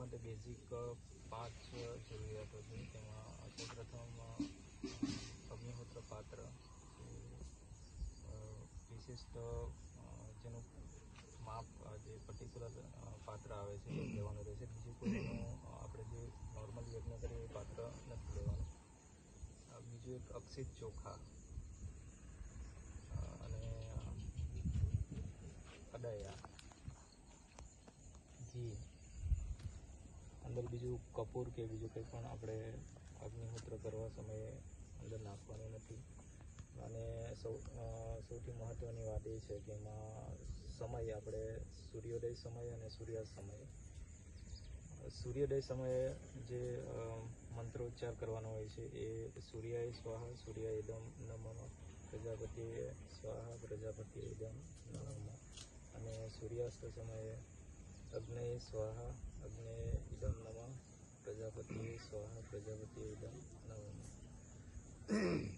માટે બેઝિક 5 જરૂરિયાતો છે. તેમાં સૌપ્રથમ અગ્નિહોત્ર પાત્ર, વિશિષ્ટ જેનું માપ જે પર્ટિક્યુલર પાત્ર આવે છે એ લેવાનું રહેશે. બીજું કોઈનું આપણે જે નોર્મલ યજ્ઞ કરીએ એ પાત્ર નથી લેવાનું. બીજું એક અક્ષિત ચોખા અને અડાયા, ઘી, અંદર બીજું કપૂર કે બીજું કંઈ પણ આપણે અગ્નિહોત્ર કરવા સમયે અંદર નાખવાનું નથી. અને સૌથી મહત્ત્વની વાત એ છે કે એમાં સમય આપણે સૂર્યોદય સમયે અને સૂર્યાસ્ત સમયે, સૂર્યોદય સમયે જે મંત્રોચ્ચાર કરવાનો હોય છે એ સૂર્યાય સ્વાહા સૂર્યાય ઇદમ નમઃ, પ્રજાપતિએ સ્વાહા પ્રજાપતિએ ઇદમ નમઃ, અને સૂર્યાસ્ત સમયે અગ્નયે સ્વાહા અગ્નયે ઇદમ નમઃ, પ્રજાપતિએ સ્વાહા પ્રજાપતિએ ઇદમ નમઃ.